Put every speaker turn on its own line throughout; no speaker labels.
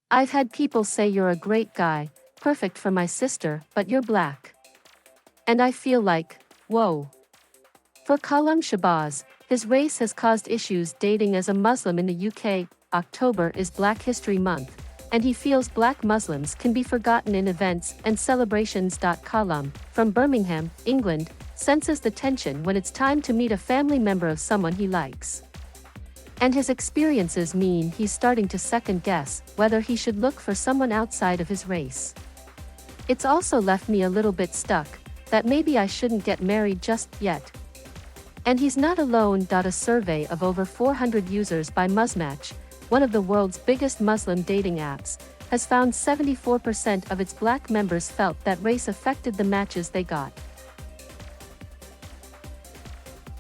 I've had people say you're a great guy, perfect for my sister, but you're black. And I feel like, whoa. For Kha'llum Shabbaz, his race has caused issues dating as a Muslim in the UK. October is Black History Month, and he feels black Muslims can be forgotten in events and celebrations.Kha'llum, from Birmingham, England, senses the tension when it's time to meet a family member of someone he likes. And his experiences mean he's starting to second-guess whether he should look for someone outside of his race. It's also left me a little bit stuck, that maybe I shouldn't get married just yet. And he's not alone. A survey of over 400 users by Muzmatch, one of the world's biggest Muslim dating apps, has found 74% of its black members felt that race affected the matches they got.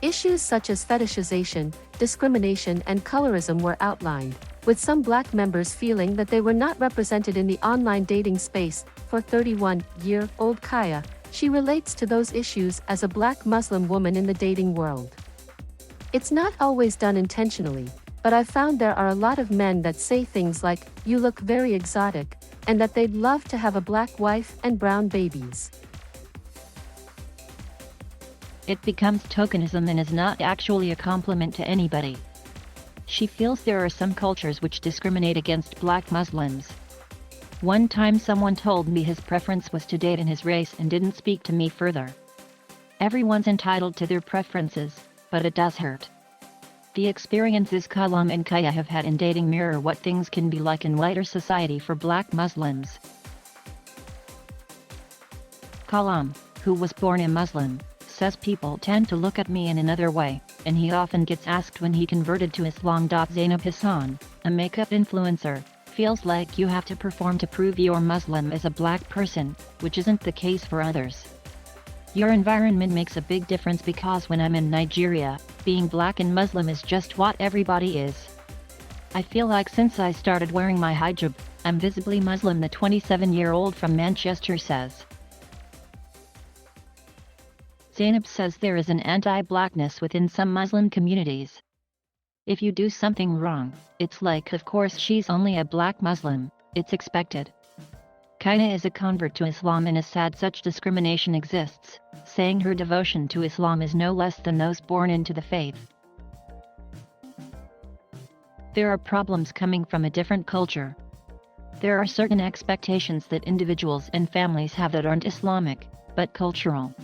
Issues such as fetishization, discrimination and colorism were outlined, with some black members feeling that they were not represented in the online dating space. For 31-year-old Kaya, she relates to those issues as a black Muslim woman in the dating world. It's not always done intentionally, but I've found there are a lot of men that say things like, "You look very exotic," and that they'd love to have a black wife and brown babies.
It becomes tokenism and is not actually a compliment to anybody. She feels there are some cultures which discriminate against black Muslims. One time someone told me his preference was to date in his race and didn't speak to me further. Everyone's entitled to their preferences, but it does hurt. The experiences Kha'llum and Kaya have had in dating mirror what things can be like in wider society for black Muslims. Kha'llum, who was born a Muslim, says people tend to look at me in another way, and he often gets asked when he converted to Islam. Zainab Hassan, a makeup influencer, feels like you have to perform to prove you're Muslim as a black person, which isn't the case for others. Your environment makes a big difference because when I'm in Nigeria, being black and Muslim is just what everybody is. I feel like since I started wearing my hijab, I'm visibly Muslim, the 27-year-old from Manchester says. Zainab says there is an anti-blackness within some Muslim communities. If you do something wrong, it's like, of course she's only a black Muslim, it's expected. Kaya is a convert to Islam and is sad such discrimination exists, saying her devotion to Islam is no less than those born into the faith. There are problems coming from a different culture. There are certain expectations that individuals and families have that aren't Islamic, but cultural.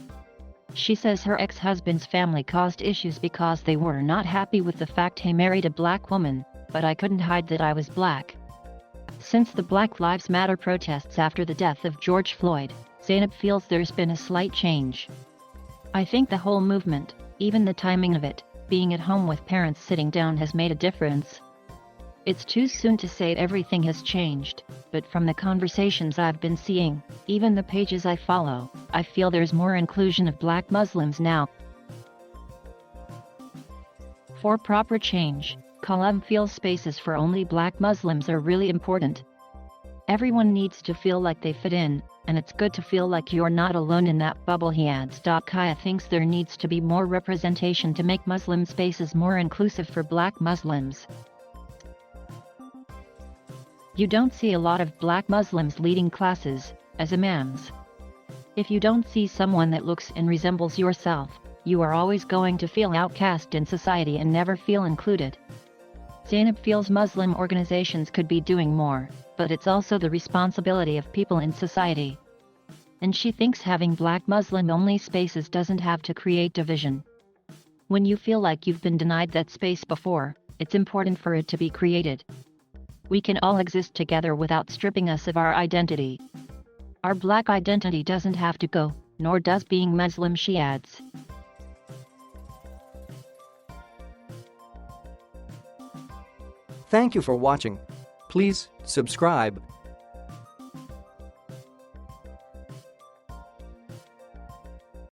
She says her ex-husband's family caused issues because they were not happy with the fact he married a black woman, but I couldn't hide that I was black. Since the Black Lives Matter protests after the death of George Floyd, Zainab feels there's been a slight change. I think the whole movement, even the timing of it, being at home with parents sitting down has made a difference. It's too soon to say everything has changed, but from the conversations I've been seeing, even the pages I follow, I feel there's more inclusion of black Muslims now. For proper change, Kha'llum feels spaces for only black Muslims are really important. Everyone needs to feel like they fit in, and it's good to feel like you're not alone in that bubble, he adds. Kaya thinks there needs to be more representation to make Muslim spaces more inclusive for black Muslims. You don't see a lot of black Muslims leading classes, as imams. If you don't see someone that looks and resembles yourself, you are always going to feel outcast in society and never feel included. Zainab feels Muslim organizations could be doing more, but it's also the responsibility of people in society. And she thinks having black Muslim-only spaces doesn't have to create division. When you feel like you've been denied that space before, it's important for it to be created. We can all exist together without stripping us of our identity. Our black identity doesn't have to go, nor does being Muslim, she adds.
Thank you for watching. Please subscribe